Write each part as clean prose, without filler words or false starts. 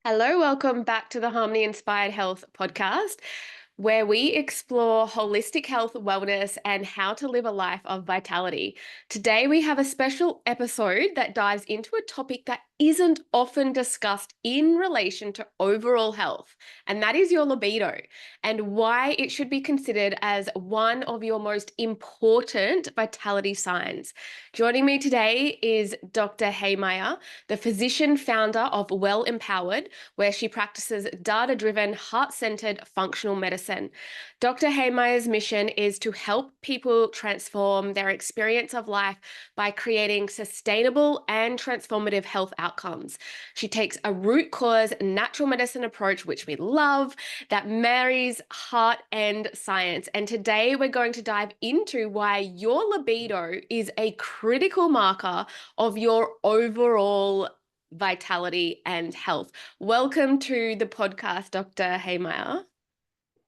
Hello, welcome back to the Harmony Inspired Health podcast, where we explore holistic health, wellness, and how to live a life of vitality. Today, we have a special episode that dives into a topic that isn't often discussed in relation to overall health, and that is your libido and why it should be considered as one of your most important vitality signs. Joining me today is Dr. Hehmeyer, the physician founder of Well Empowered, where she practices data-driven, heart-centered functional medicine. Dr. Hehmeyer's mission is to help people transform their experience of life by creating sustainable and transformative health outcomes. She takes a root cause natural medicine approach, which we love, that marries heart and science. And today we're going to dive into why your libido is a critical marker of your overall vitality and health. Welcome to the podcast, Dr. Hehmeyer.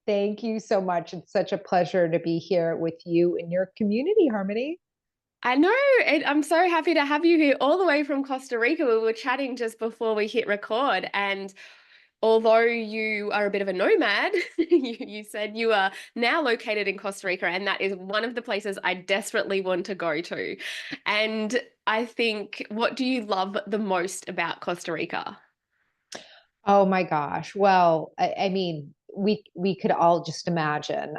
Thank you so much. It's such a pleasure to be here with you and your community, Harmony. I know, and I'm so happy to have you here all the way from Costa Rica. We were chatting just before we hit record, and although you are a bit of a nomad, you said you are now located in Costa Rica, and that is one of the places I desperately want to go to. And I think, what do you love the most about Costa Rica? Oh my gosh. Well, I mean, we could all just imagine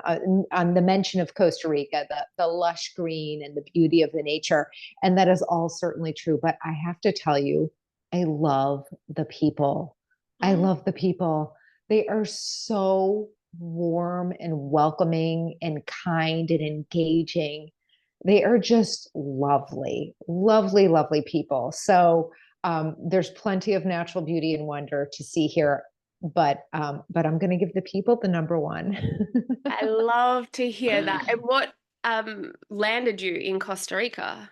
on the mention of Costa Rica, the lush green and the beauty of the nature, and that is all certainly true. But I have to tell you, I love the people. I love the people. They are so warm and welcoming and kind and engaging. They are just lovely, lovely, lovely people. So there's plenty of natural beauty and wonder to see here, but I'm going to give the people the number one. I love to hear that. And what landed you in Costa Rica?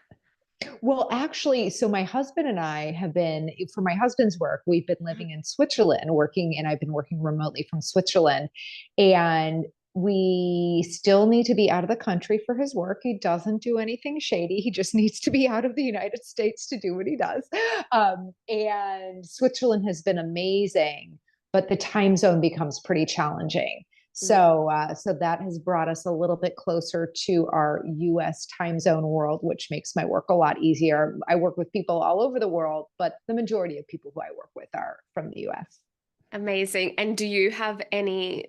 Well, actually, so my husband and I have been, for my husband's work, we've been living in Switzerland, working, and I've been working remotely from Switzerland. And we still need to be out of the country for his work. He doesn't do anything shady. He just needs to be out of the United States to do what he does. And Switzerland has been amazing, but the time zone becomes pretty challenging. So that has brought us a little bit closer to our US time zone world, which makes my work a lot easier. I work with people all over the world, but the majority of people who I work with are from the US. Amazing. And do you have any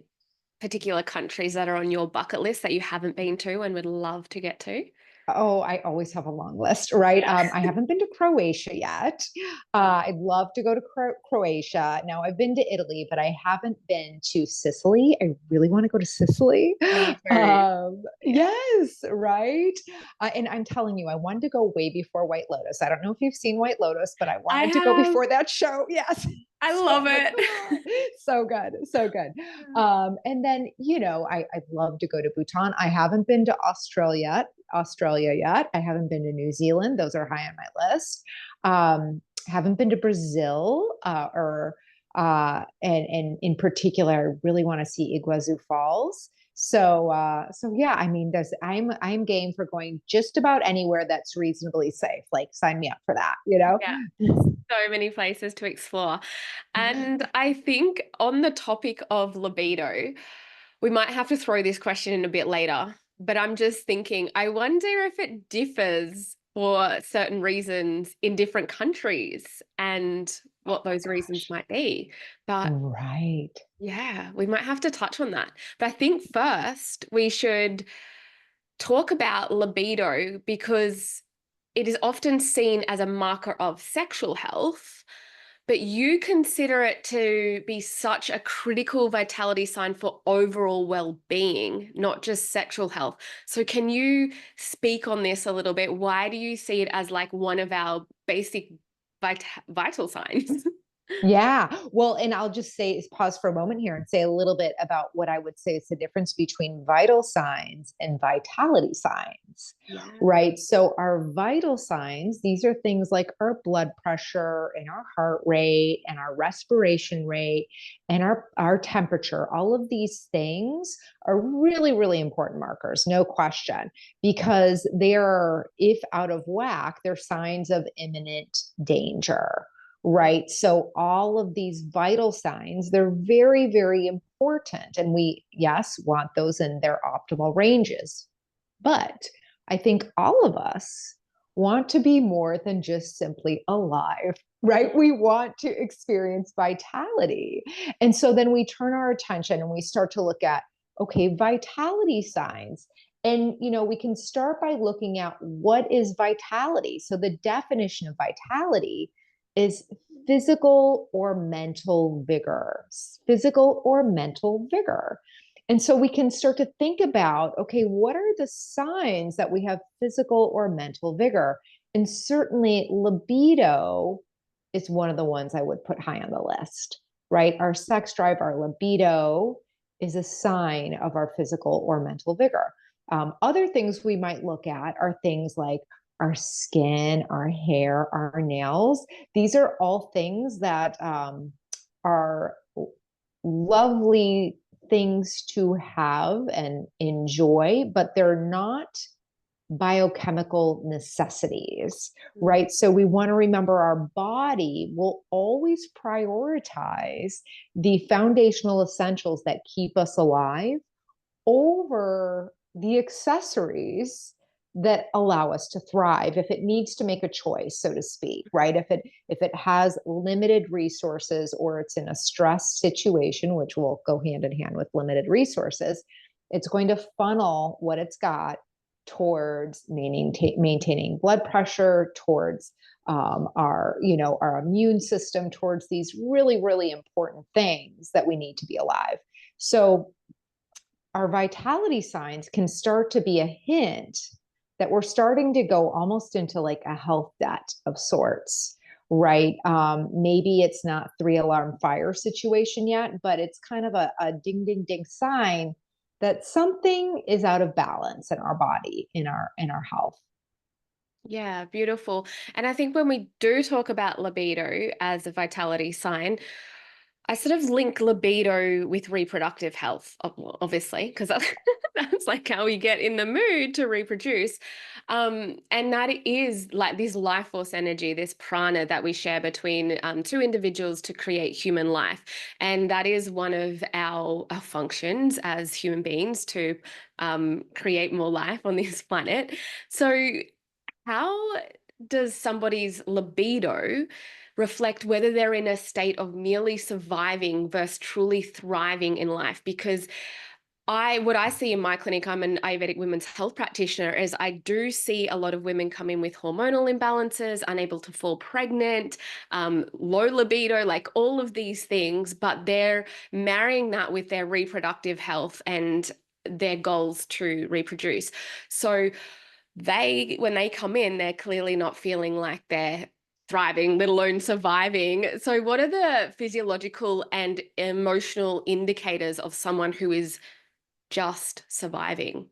particular countries that are on your bucket list that you haven't been to and would love to get to? Oh, I always have a long list, right? Yeah. I haven't been to Croatia yet. I'd love to go to Croatia. Now, I've been to Italy, but I haven't been to Sicily. I really want to go to Sicily. Me too. Yeah. Yes, right. And I'm telling you, I wanted to go way before White Lotus. I don't know if you've seen White Lotus, but I I wanted to go have. before that show. Yes. I So love much it. fun. So good. So good. And then, I'd love to go to Bhutan. I haven't been to Australia yet. I haven't been to New Zealand. Those are high on my list. Haven't been to Brazil, and in particular, I really want to see Iguazu Falls. So yeah, I mean, I'm game for going just about anywhere that's reasonably safe. Like, sign me up for that. Yeah. So many places to explore. And I think on the topic of libido, we might have to throw this question in a bit later, but I'm just thinking, I wonder if it differs for certain reasons in different countries and Oh what my those reasons gosh. might be. But Right. yeah, we might have to touch on that. But I think first we should talk about libido because it is often seen as a marker of sexual health, but you consider it to be such a critical vitality sign for overall well-being, not just sexual health. So can you speak on this a little bit? Why do you see it as like one of our basic vital signs? Yeah. Well, and I'll just say, pause for a moment here and say a little bit about what I would say is the difference between vital signs and vitality signs, Yeah. right? So, our vital signs, these are things like our blood pressure and our heart rate and our respiration rate and our temperature. All of these things are really, really important markers, no question, because they're, if out of whack, they're signs of imminent danger, right? So all of these vital signs, they're very, very important. And we, yes, want those in their optimal ranges. But I think all of us want to be more than just simply alive, right? We want to experience vitality. And so then we turn our attention and we start to look at, okay, vitality signs. And, we can start by looking at what is vitality. So the definition of vitality is physical or mental vigor, physical or mental vigor. And so we can start to think about, okay, what are the signs that we have physical or mental vigor? And certainly libido is one of the ones I would put high on the list, right? Our sex drive, our libido is a sign of our physical or mental vigor. Other things we might look at are things like our skin, our hair, our nails. These are all things that are lovely things to have and enjoy, but they're not biochemical necessities, right? So we want to remember our body will always prioritize the foundational essentials that keep us alive over the accessories that allow us to thrive if it needs to make a choice, so to speak, right? If it has limited resources or it's in a stress situation, which will go hand in hand with limited resources, it's going to funnel what it's got towards maintaining blood pressure, towards our immune system, towards these really, really important things that we need to be alive. So our vitality signs can start to be a hint that we're starting to go almost into like a health debt of sorts, right? Maybe it's not 3 alarm fire situation yet, but it's kind of a ding, ding, ding sign that something is out of balance in our body, in our health. Yeah, beautiful. And I think when we do talk about libido as a vitality sign, I sort of link libido with reproductive health, obviously, because that's like how we get in the mood to reproduce. And that is like this life force energy, this prana that we share between two individuals to create human life. And that is one of our functions as human beings to create more life on this planet. So, how does somebody's libido reflect whether they're in a state of merely surviving versus truly thriving in life? Because what I see in my clinic, I'm an Ayurvedic women's health practitioner, is I do see a lot of women come in with hormonal imbalances, unable to fall pregnant, low libido, like all of these things, but they're marrying that with their reproductive health and their goals to reproduce. So when they come in, they're clearly not feeling like they're thriving, let alone surviving. So what are the physiological and emotional indicators of someone who is just surviving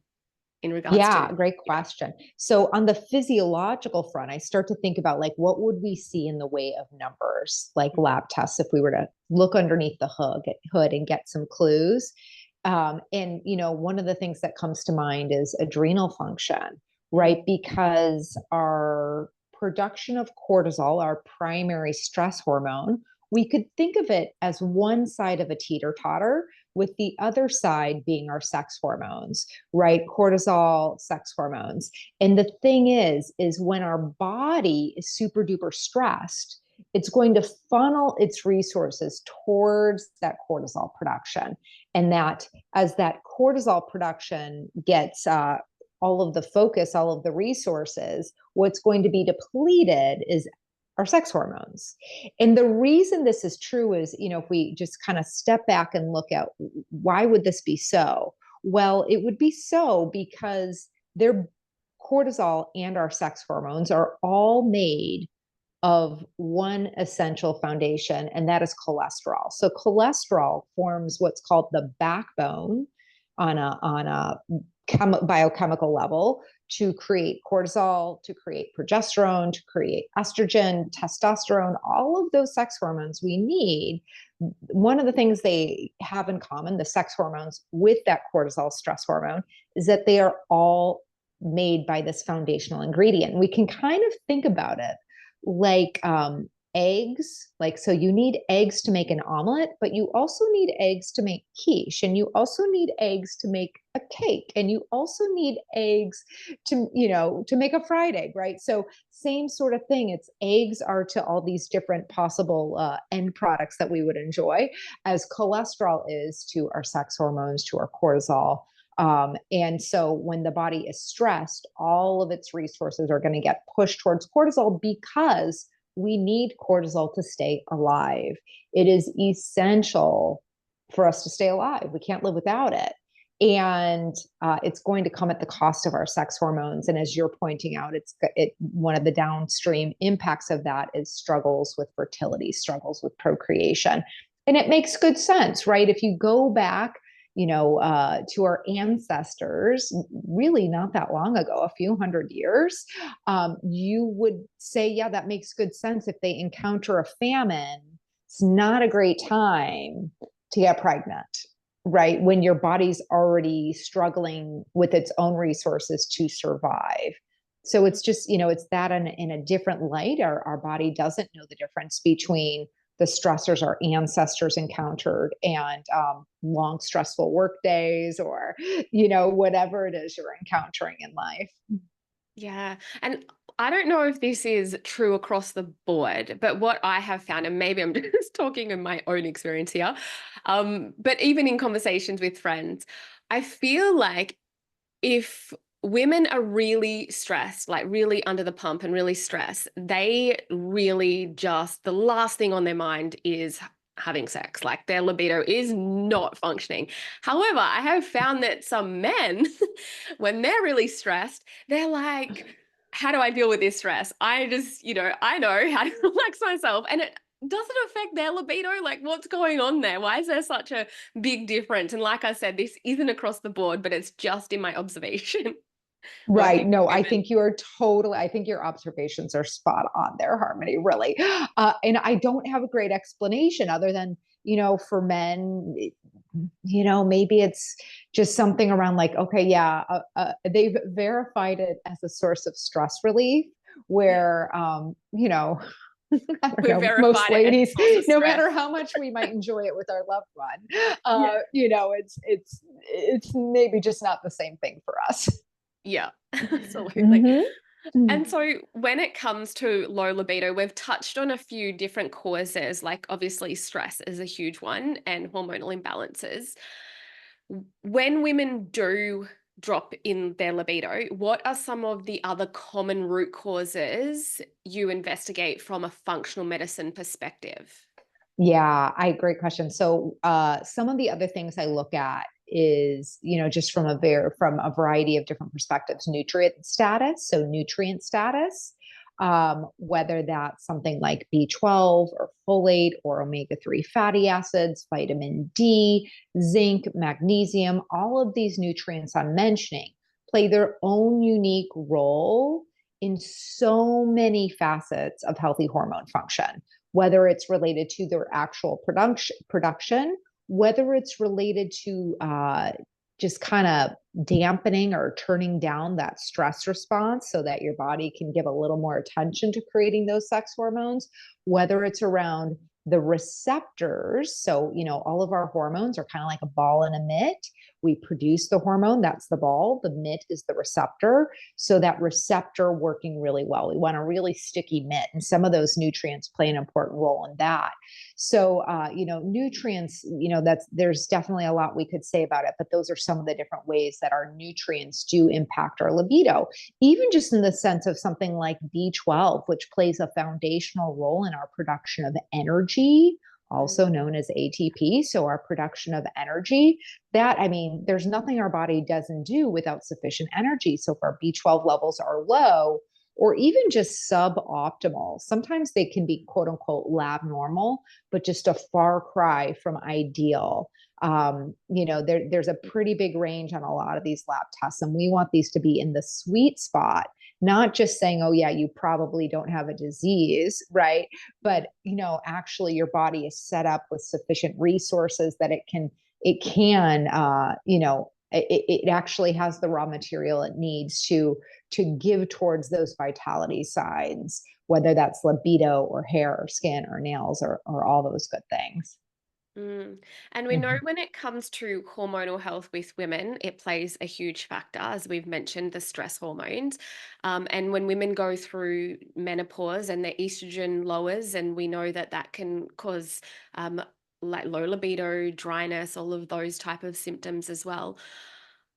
in regards Yeah, to? great question. So on the physiological front, I start to think about like what would we see in the way of numbers, like lab tests, if we were to look underneath the hood and get some clues. And one of the things that comes to mind is adrenal function, right? Because our production of cortisol, our primary stress hormone, we could think of it as one side of a teeter-totter, with the other side being our sex hormones, right? Cortisol, sex hormones. And the thing is when our body is super duper stressed, it's going to funnel its resources towards that cortisol production. And that as that cortisol production gets all of the focus, all of the resources, what's going to be depleted is our sex hormones. And the reason this is true is, if we just kind of step back and look at why would this be so? Well, it would be so because their cortisol and our sex hormones are all made of one essential foundation, and that is cholesterol. So cholesterol forms what's called the backbone on a biochemical level to create cortisol, to create progesterone, to create estrogen, testosterone, all of those sex hormones we need. One of the things they have in common, the sex hormones with that cortisol stress hormone, is that they are all made by this foundational ingredient. We can kind of think about it like eggs, like, so you need eggs to make an omelet, but you also need eggs to make quiche, and you also need eggs to make a cake, and you also need eggs to, to make a fried egg, right? So same sort of thing. It's eggs are to all these different possible end products that we would enjoy, as cholesterol is to our sex hormones, to our cortisol. And so when the body is stressed, all of its resources are going to get pushed towards cortisol, because we need cortisol to stay alive. It is essential for us to stay alive. We can't live without it. And it's going to come at the cost of our sex hormones. And as you're pointing out, one of the downstream impacts of that is struggles with fertility, struggles with procreation. And it makes good sense, right? If you go back, to our ancestors, really not that long ago, a few hundred years, you would say, yeah, that makes good sense. If they encounter a famine, it's not a great time to get pregnant, right? When your body's already struggling with its own resources to survive. So it's just, it's that in a different light. Our body doesn't know the difference between the stressors our ancestors encountered and long, stressful work days, or, whatever it is you're encountering in life. Yeah. And I don't know if this is true across the board, but what I have found, and maybe I'm just talking in my own experience here, but even in conversations with friends, I feel like if women are really stressed, like really under the pump and really stressed, they really just, the last thing on their mind is having sex. Like their libido is not functioning. However, I have found that some men, when they're really stressed, they're like, how do I deal with this stress? I just, I know how to relax myself. And it doesn't affect their libido. Like, what's going on there? Why is there such a big difference? And like I said, this isn't across the board, but it's just in my observation. Right. Working No, with women. I think your observations are spot on there, Harmony, really. And I don't have a great explanation other than, for men, maybe it's just something around like, okay, yeah, they've verified it as a source of stress relief Yeah. where, I don't We've know, most verified it as ladies, a source of no stress. matter how much we might enjoy it with our loved one, Yeah. it's maybe just not the same thing for us. Yeah, absolutely. Mm-hmm. And so when it comes to low libido, we've touched on a few different causes, like obviously stress is a huge one and hormonal imbalances. When women do drop in their libido, what are some of the other common root causes you investigate from a functional medicine perspective? Yeah, great question. So, some of the other things I look at is, just from a variety of different perspectives, nutrient status. So, nutrient status, whether that's something like B12 or folate or omega-3 fatty acids, vitamin D, zinc, magnesium, all of these nutrients I'm mentioning play their own unique role in so many facets of healthy hormone function, whether it's related to their actual production, whether it's related to just kind of dampening or turning down that stress response so that your body can give a little more attention to creating those sex hormones, whether it's around the receptors. So, all of our hormones are kind of like a ball and a mitt. We produce the hormone, that's the ball. The mitt is the receptor. So that receptor working really well. We want a really sticky mitt, and some of those nutrients play an important role in that. So, nutrients, there's definitely a lot we could say about it, but those are some of the different ways that our nutrients do impact our libido, even just in the sense of something like B12, which plays a foundational role in our production of energy, also known as ATP. So our production of energy, there's nothing our body doesn't do without sufficient energy. So if our B12 levels are low, or even just suboptimal, sometimes they can be quote unquote lab normal, but just a far cry from ideal. There's a pretty big range on a lot of these lab tests, and we want these to be in the sweet spot, not just saying, oh yeah, you probably don't have a disease, right? But, actually your body is set up with sufficient resources that it can It actually has the raw material it needs to give towards those vitality signs, whether that's libido or hair or skin or nails or all those good things. Mm. And we know Mhm. when it comes to hormonal health with women, it plays a huge factor, as we've mentioned, the stress hormones. And when women go through menopause and their estrogen lowers, and we know that that can cause like low libido, dryness, all of those type of symptoms as well.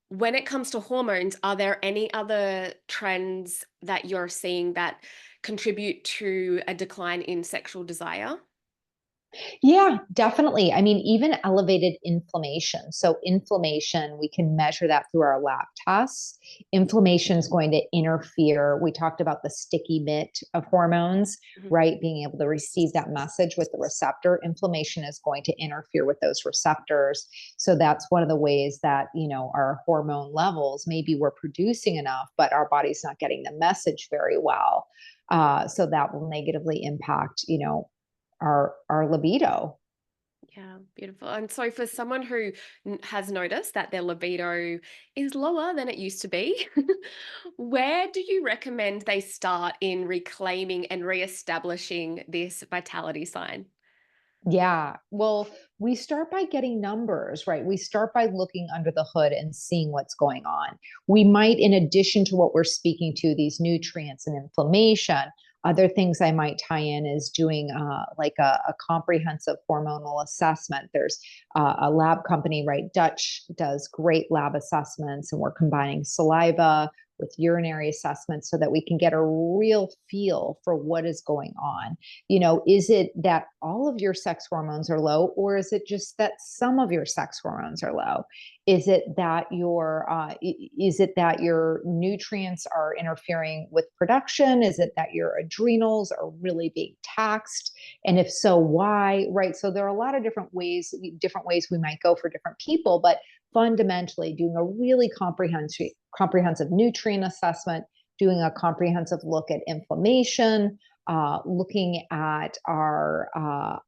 When it comes to hormones, are there any other trends that you're seeing that contribute to a decline in sexual desire? Yeah, definitely. I mean, even elevated inflammation. So, inflammation, we can measure that through our lab tests. Inflammation is going to interfere. We talked about the sticky mitt of hormones, Mhm. right? Being able to receive that message with the receptor. Inflammation is going to interfere with those receptors. So, that's one of the ways that, our hormone levels, maybe we're producing enough, but our body's not getting the message very well. So, that will negatively impact, our libido. Yeah, beautiful. And so, for someone who has noticed that their libido is lower than it used to be, where do you recommend they start in reclaiming and reestablishing this vitality sign? Yeah. Well, we start by getting numbers, right? We start by looking under the hood and seeing what's going on. We might, in addition to what we're speaking to, these nutrients and inflammation, other things I might tie in is doing like a comprehensive hormonal assessment. There's a lab company, right? Dutch does great lab assessments, and we're combining saliva with urinary assessments so that we can get a real feel for what is going on. Is it that all of your sex hormones are low, or is it just that some of your sex hormones are low? Is it that your nutrients are interfering with production? Is it that your adrenals are really being taxed? And if so, why? Right. So there are a lot of different ways we might go for different people, but fundamentally doing a really comprehensive nutrient assessment, doing a comprehensive look at inflammation, looking at our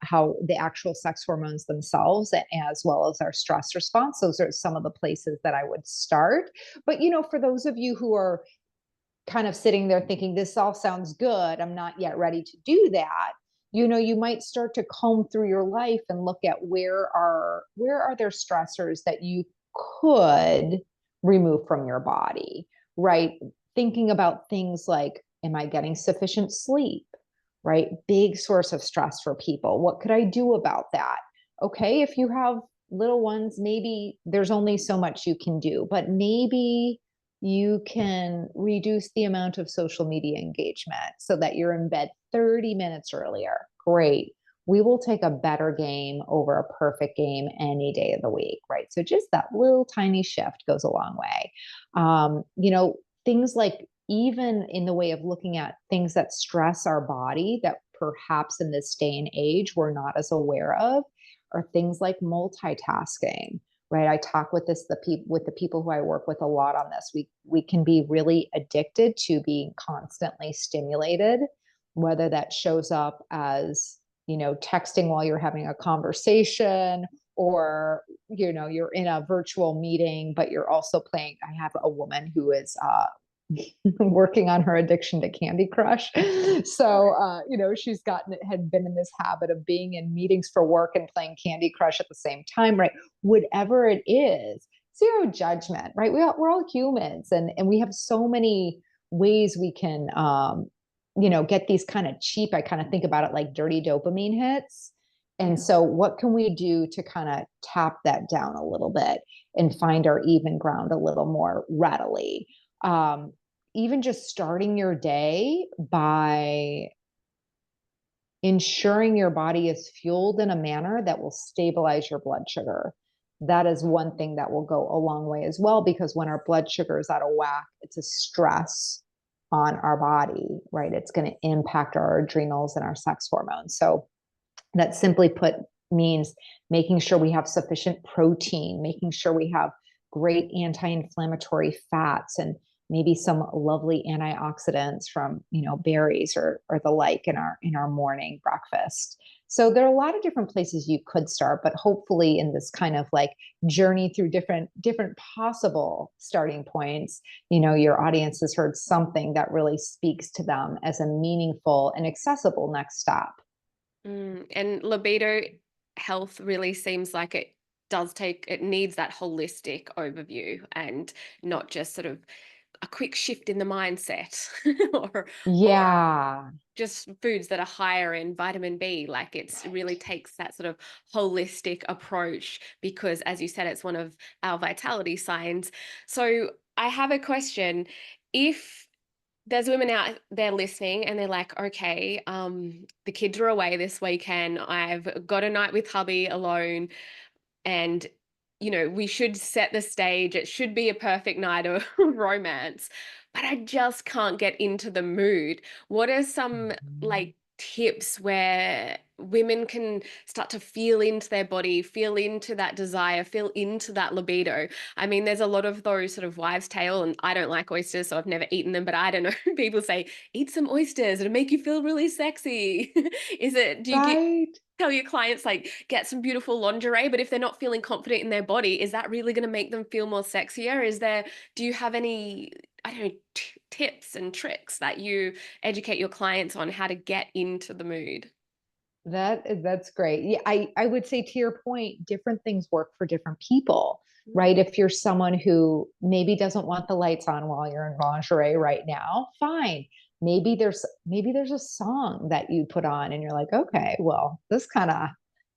how the actual sex hormones themselves, as well as our stress response. Those are some of the places that I would start. But for those of you who are kind of sitting there thinking this all sounds good, I'm not yet ready to do that. You might start to comb through your life and look at where are there stressors that you could remove from your body, right? Thinking about things like, am I getting sufficient sleep? Right? Big source of stress for people. What could I do about that? Okay, if you have little ones, maybe there's only so much you can do, but maybe you can reduce the amount of social media engagement so that you're in bed 30 minutes earlier. Great. We will take a better game over a perfect game any day of the week, right? So just that little tiny shift goes a long way. Things like, even in the way of looking at things that stress our body that perhaps in this day and age we're not as aware of, are things like multitasking, right? I talk with the people who I work with a lot on this. We can be really addicted to being constantly stimulated, whether that shows up as texting while you're having a conversation, or you're in a virtual meeting but you're also playing. I have a woman who is working on her addiction to Candy Crush. So, had been in this habit of being in meetings for work and playing Candy Crush at the same time, right? Whatever it is, zero judgment, right? We're all humans, and we have so many ways we can, get these kind of cheap, I kind of think about it like dirty dopamine hits. Yeah. And so, what can we do to kind of tap that down a little bit and find our even ground a little more readily? Um, Even just starting your day by ensuring your body is fueled in a manner that will stabilize your blood sugar. That is one thing that will go a long way as well, because when our blood sugar is out of whack, it's a stress on our body, right? It's going to impact our adrenals and our sex hormones. So, that simply put means making sure we have sufficient protein, making sure we have great anti-inflammatory fats, and maybe some lovely antioxidants from berries or the like in our morning breakfast. So there are a lot of different places you could start, but hopefully in this kind of like journey through different possible starting points, your audience has heard something that really speaks to them as a meaningful and accessible next stop. And libido health really seems like it needs that holistic overview and not just sort of a quick shift in the mindset or Yeah. just foods that are higher in vitamin B. Like it really takes that sort of holistic approach because, as you said, it's one of our vitality signs. So I have a question. If there's women out there listening and they're like, okay, the kids are away this weekend. I've got a night with hubby alone and we should set the stage. It should be a perfect night of romance, but I just can't get into the mood. What are some Mhm. like tips where women can start to feel into their body, feel into that desire, feel into that libido? I mean, there's a lot of those sort of wives' tale, and I don't like oysters, so I've never eaten them, but I don't know. People say, eat some oysters, it'll make you feel really sexy. Do you get Right. tell your clients like get some beautiful lingerie, but if they're not feeling confident in their body, is that really going to make them feel more sexier? Do you have any, I don't know, tips and tricks that you educate your clients on how to get into the mood? That's great. Yeah, I would say to your point, different things work for different people, Mm. right? If you're someone who maybe doesn't want the lights on while you're in lingerie right now, fine. Maybe there's a song that you put on and you're like, okay, well, this kind of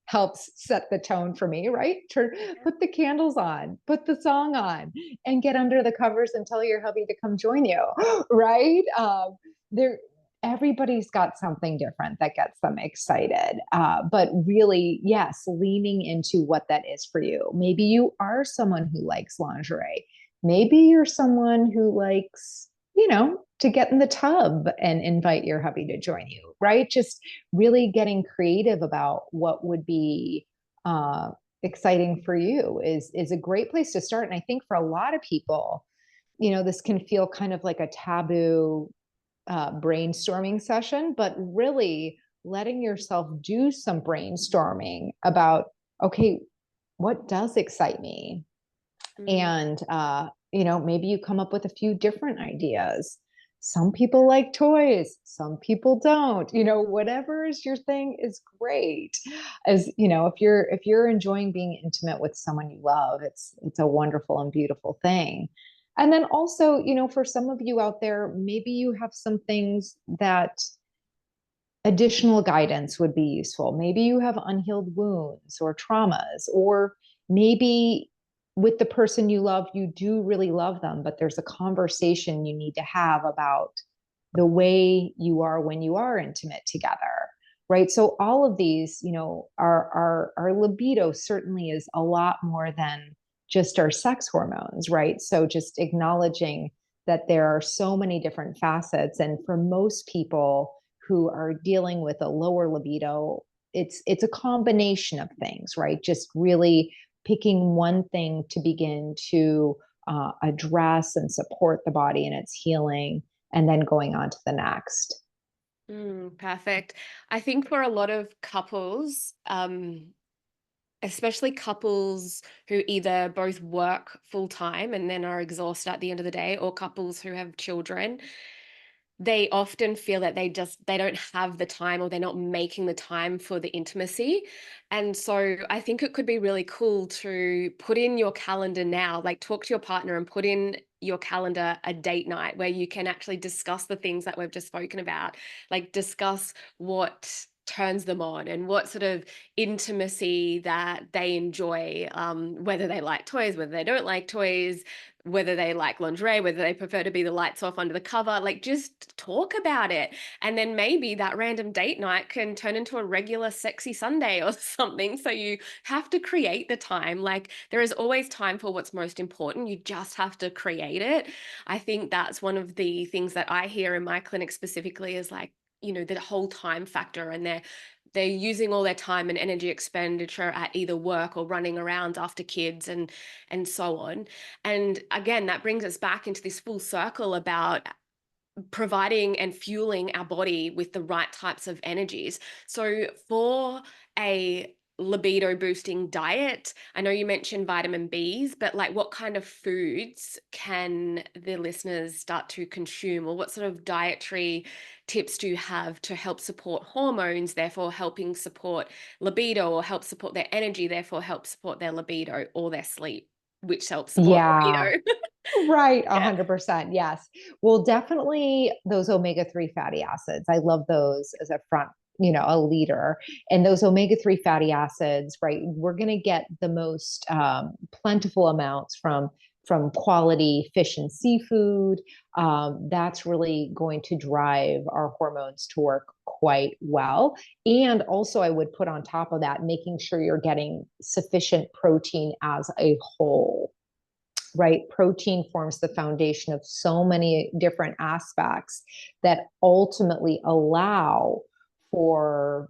helps set the tone for me, right? Put the candles on, put the song on, and get under the covers and tell your hubby to come join you, right? There Everybody's got something different that gets them excited. But really, yes, leaning into what that is for you. Maybe you are someone who likes lingerie. Maybe you're someone who likes, to get in the tub and invite your hubby to join you, right? Just really getting creative about what would be exciting for you is a great place to start. And I think for a lot of people, this can feel kind of like a taboo brainstorming session, but really letting yourself do some brainstorming about, okay, what does excite me? Mm. And, maybe you come up with a few different ideas. Some people like toys, some people don't. Whatever is your thing is great. As if you're enjoying being intimate with someone you love, it's a wonderful and beautiful thing. And then also, for some of you out there, maybe you have some things that additional guidance would be useful. Maybe you have unhealed wounds or traumas, or maybe with the person you love, you do really love them, but there's a conversation you need to have about the way you are when you are intimate together. Right. So all of these, our libido certainly is a lot more than just our sex hormones, right? So just acknowledging that there are so many different facets. And for most people, who are dealing with a lower libido, it's a combination of things, right? Just really picking one thing to begin to address and support the body in its healing, and then going on to the next. Perfect. I think for a lot of couples, especially couples who either both work full time and then are exhausted at the end of the day, or couples who have children, they often feel that they don't have the time or they're not making the time for the intimacy. And so I think it could be really cool to put in your calendar now, like talk to your partner and put in your calendar a date night where you can actually discuss the things that we've just spoken about, like discuss what turns them on and what sort of intimacy that they enjoy, whether they like toys, whether they don't like toys, whether they like lingerie, whether they prefer to be the lights off under the cover, like just talk about it. And then maybe that random date night can turn into a regular sexy Sunday or something. So you have to create the time. Like there is always time for what's most important. You just have to create it. I think that's one of the things that I hear in my clinic specifically is like, the whole time factor, and they're using all their time and energy expenditure at either work or running around after kids and so on. And again, that brings us back into this full circle about providing and fueling our body with the right types of energies. So for a libido boosting diet, I know you mentioned vitamin B's, but like what kind of foods can the listeners start to consume, or what sort of dietary tips do you have to help support hormones, therefore helping support libido, or help support their energy, therefore help support their libido, or their sleep, which helps support Yeah. libido? Right, Yeah. 100%. Yes. Well, definitely those omega-3 fatty acids. I love those as a front, a leader. And those omega-3 fatty acids, right? We're going to get the most plentiful amounts from quality fish and seafood. That's really going to drive our hormones to work quite well. And also, I would put on top of that, making sure you're getting sufficient protein as a whole, right? Protein forms the foundation of so many different aspects that ultimately allow for,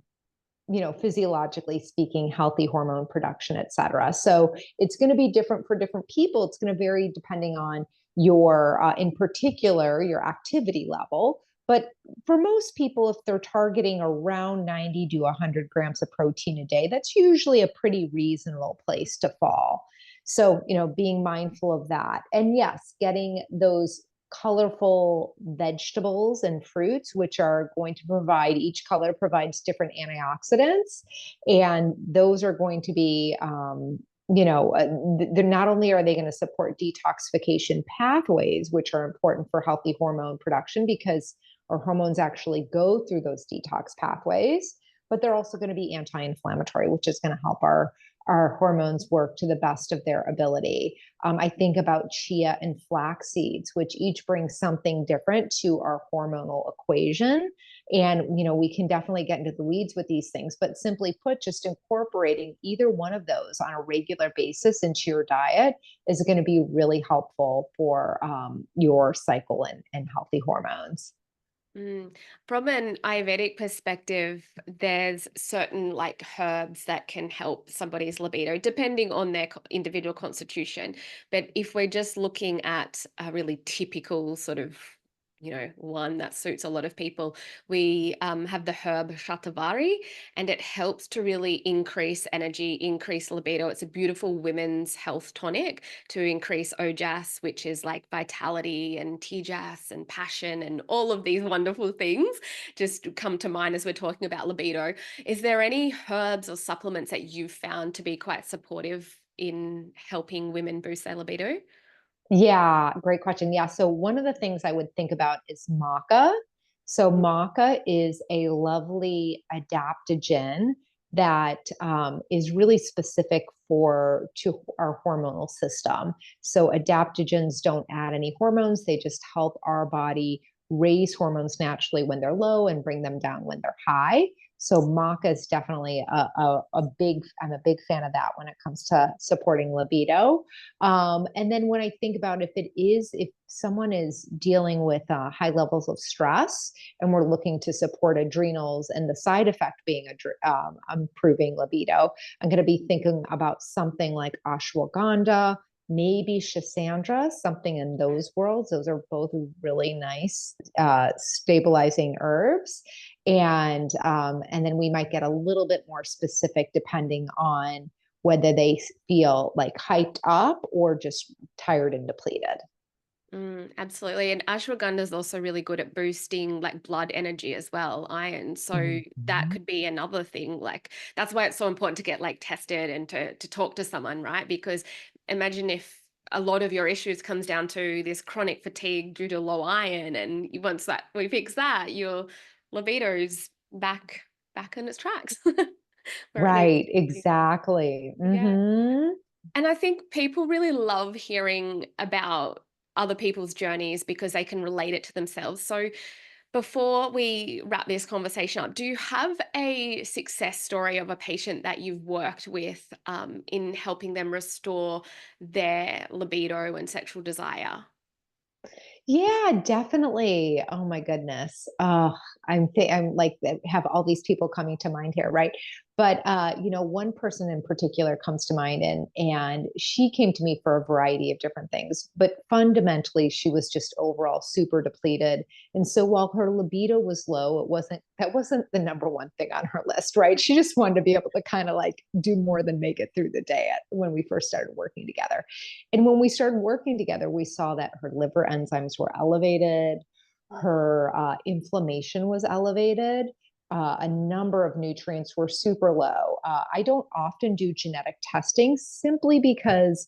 physiologically speaking, healthy hormone production, et cetera. So it's going to be different for different people. It's going to vary depending on your, in particular, your activity level. But for most people, if they're targeting around 90 to 100 grams of protein a day, that's usually a pretty reasonable place to fall. So, being mindful of that. And yes, getting those colorful vegetables and fruits, which are going to provide, each color provides different antioxidants. And those are going to be, they're not only are they going to support detoxification pathways, which are important for healthy hormone production because our hormones actually go through those detox pathways, but they're also going to be anti-inflammatory, which is going to help our hormones work to the best of their ability. I think about chia and flax seeds, which each bring something different to our hormonal equation. And, we can definitely get into the weeds with these things, but simply put, just incorporating either one of those on a regular basis into your diet is going to be really helpful for your cycle and healthy hormones. Mm. From an Ayurvedic perspective, there's certain like herbs that can help somebody's libido depending on their individual constitution. But if we're just looking at a really typical sort of, one that suits a lot of people, we have the herb shatavari, and it helps to really increase energy, increase libido. It's a beautiful women's health tonic to increase ojas, which is like vitality, and tejas and passion, and all of these wonderful things just come to mind as we're talking about libido. Is there any herbs or supplements that you've found to be quite supportive in helping women boost their libido? Yeah, great question. Yeah. So one of the things I would think about is maca. So Mhm. maca is a lovely adaptogen that is really specific to our hormonal system. So adaptogens don't add any hormones; they just help our body raise hormones naturally when they're low and bring them down when they're high. So maca is definitely I'm a big fan of that when it comes to supporting libido. And then when I think about if someone is dealing with high levels of stress and we're looking to support adrenals and the side effect being improving libido, I'm going to be thinking about something like ashwagandha, maybe Shisandra, something in those worlds. Those are both really nice stabilizing herbs. And then we might get a little bit more specific depending on whether they feel like hyped up or just tired and depleted. Absolutely. And ashwagandha is also really good at boosting like blood energy as well, iron. So that Mhm. could be another thing. Like that's why it's so important to get like tested and to talk to someone, right? Because imagine if a lot of your issues comes down to this chronic fatigue due to low iron, and once that we fix that, your libido's back on its tracks where it needs Right, to be. exactly. Yeah. Hmm. And I think people really love hearing about other people's journeys because they can relate it to themselves. So, before we wrap this conversation up, do you have a success story of a patient that you've worked with in helping them restore their libido and sexual desire? Yeah, definitely. Oh my goodness. I'm like have all these people coming to mind here, right? But one person in particular comes to mind, and she came to me for a variety of different things, but fundamentally she was just overall super depleted. And so while her libido was low, that wasn't the number one thing on her list, right? She just wanted to be able to kind of like do more than make it through the day when we first started working together. And when we started working together, we saw that her liver enzymes were elevated, her inflammation was elevated, a number of nutrients were super low. I don't often do genetic testing simply because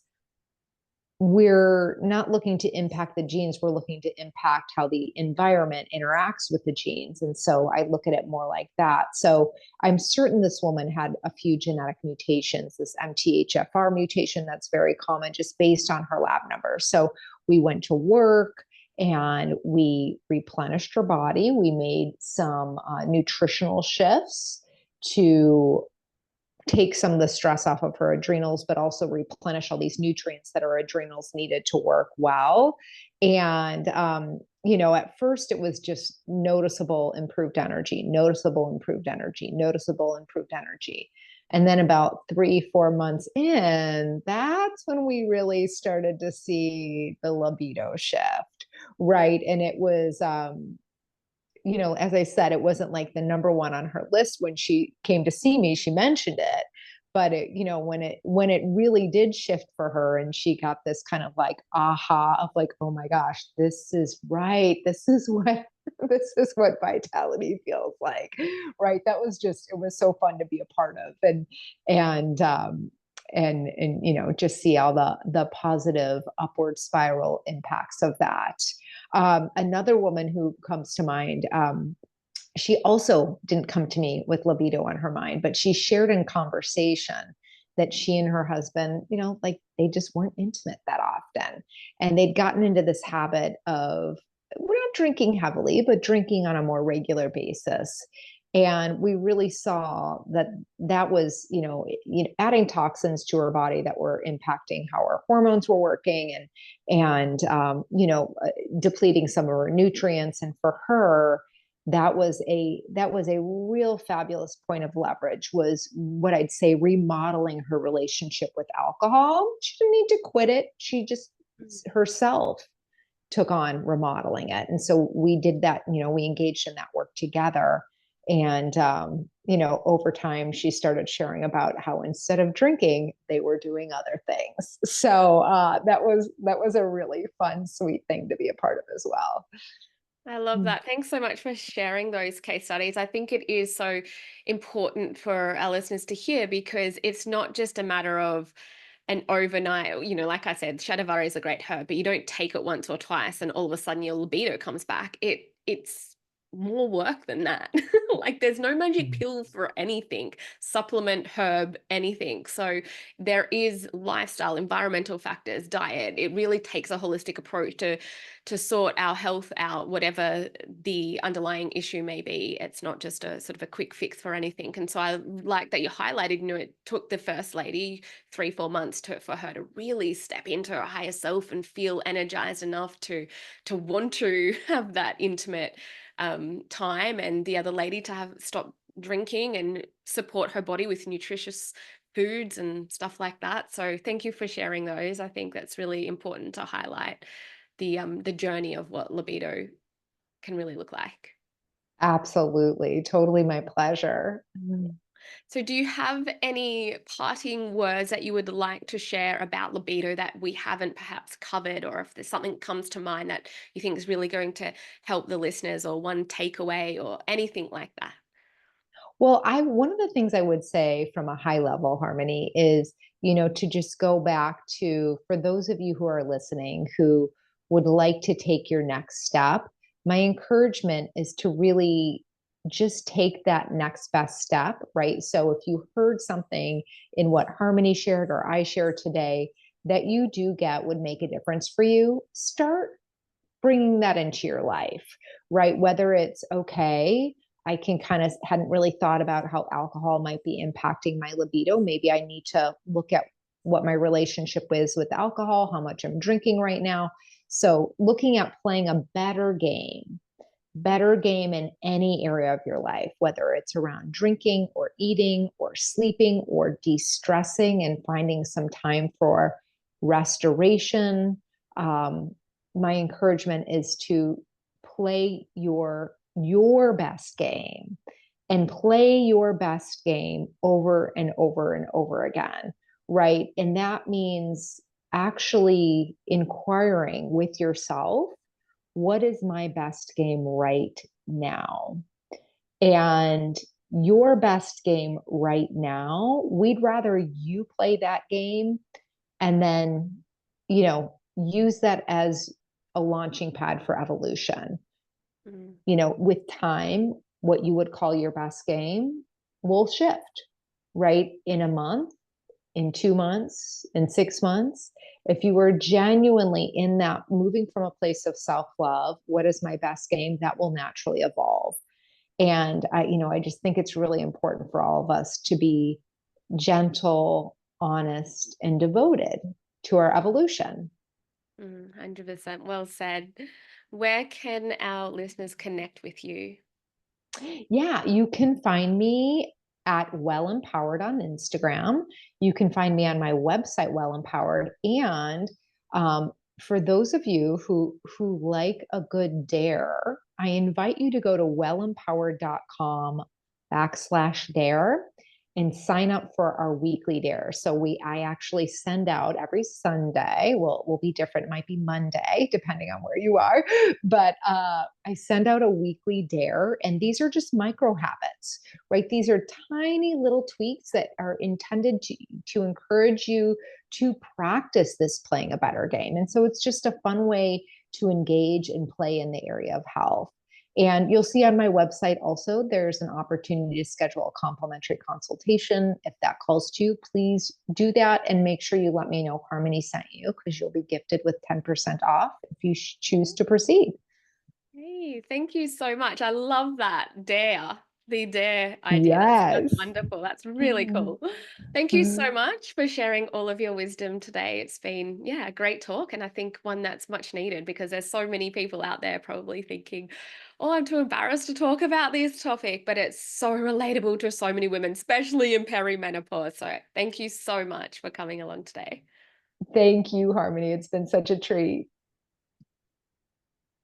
we're not looking to impact the genes. We're looking to impact how the environment interacts with the genes. And so I look at it more like that. So I'm certain this woman had a few genetic mutations, this MTHFR mutation that's very common just based on her lab numbers. So we went to work and we replenished her body. We made some nutritional shifts to take some of the stress off of her adrenals, but also replenish all these nutrients that her adrenals needed to work well. And, at first it was just noticeable improved energy, noticeable improved energy, noticeable improved energy. And then about 3, 4 months in, that's when we really started to see the libido shift, right? And it was, as I said, it wasn't like the number one on her list when she came to see me. She mentioned it, but when it really did shift for her, and she got this kind of like aha of like, oh my gosh, this is right. This is what this is what vitality feels like, right? It was so fun to be a part of, and just see all the positive upward spiral impacts of that. Another woman who comes to mind, she also didn't come to me with libido on her mind, but she shared in conversation that she and her husband, like they just weren't intimate that often. And they'd gotten into this habit of, we're not drinking heavily, but drinking on a more regular basis. And we really saw that was, adding toxins to her body that were impacting how her hormones were working, and depleting some of her nutrients. And for her, that was a real fabulous point of leverage, was what I'd say remodeling her relationship with alcohol. She didn't need to quit it. She just herself took on remodeling it. And so we did that, we engaged in that work together. And, over time, she started sharing about how instead of drinking, they were doing other things. So that was a really fun, sweet thing to be a part of as well. I love that. Thanks so much for sharing those case studies. I think it is so important for our listeners to hear, because it's not just a matter of an overnight, like I said, shatavari is a great herb, but you don't take it once or twice and all of a sudden your libido comes back. It's more work than that. Like there's no magic pill for anything, supplement, herb, anything. So there is lifestyle, environmental factors, diet. It really takes a holistic approach to sort our health out, whatever the underlying issue may be. It's not just a sort of a quick fix for anything. And so I like that you highlighted, it took the first lady 3, 4 months for her to really step into her higher self and feel energized enough to want to have that intimate time, and the other lady to have stop drinking and support her body with nutritious foods and stuff like that. So thank you for sharing those. I think that's really important to highlight the journey of what libido can really look like. Absolutely. Totally my pleasure. So do you have any parting words that you would like to share about libido that we haven't perhaps covered, or if there's something that comes to mind that you think is really going to help the listeners, or one takeaway or anything like that? Well, one of the things I would say from a high level, Harmony, is, to just go back to, for those of you who are listening who would like to take your next step, my encouragement is to really just take that next best step, right? So if you heard something in what Harmony shared or I shared today that you do get would make a difference for you, start bringing that into your life, right? Whether it's, okay, I can kind of hadn't really thought about how alcohol might be impacting my libido. Maybe I need to look at what my relationship is with alcohol, how much I'm drinking right now. So looking at playing a better game better game in any area of your life, whether it's around drinking or eating or sleeping or de-stressing and finding some time for restoration. My encouragement is to play your best game and play your best game over and over and over again, right? And that means actually inquiring with yourself, what is my best game right now? And your best game right now, we'd rather you play that game and then, use that as a launching pad for evolution. Mm. With time, what you would call your best game will shift, right? In a month, in 2 months, in 6 months. If you were genuinely in that, moving from a place of self-love, what is my best game? That will naturally evolve. And I just think it's really important for all of us to be gentle, honest, and devoted to our evolution. 100% well said. Where can our listeners connect with you? Yeah, you can find me at Well Empowered on Instagram. You can find me on my website, Well Empowered. And for those of you who like a good dare, I invite you to go to wellempowered.com/dare and sign up for our weekly dare. So I actually send out every Sunday. Will be different. It might be Monday, depending on where you are. But I send out a weekly dare, and these are just micro habits, right? These are tiny little tweaks that are intended to encourage you to practice this playing a better game. And so it's just a fun way to engage and play in the area of health. And you'll see on my website also, there's an opportunity to schedule a complimentary consultation. If that calls to you, please do that and make sure you let me know Harmony sent you, because you'll be gifted with 10% off if you choose to proceed. Hey, thank you so much. I love that dare, the dare idea. That's so Yes. wonderful. That's really cool. Thank you so much for sharing all of your wisdom today. It's been, yeah, a great talk. And I think one that's much needed, because there's so many people out there probably thinking, oh, I'm too embarrassed to talk about this topic, but it's so relatable to so many women, especially in perimenopause. So thank you so much for coming along today. Thank you, Harmony. It's been such a treat.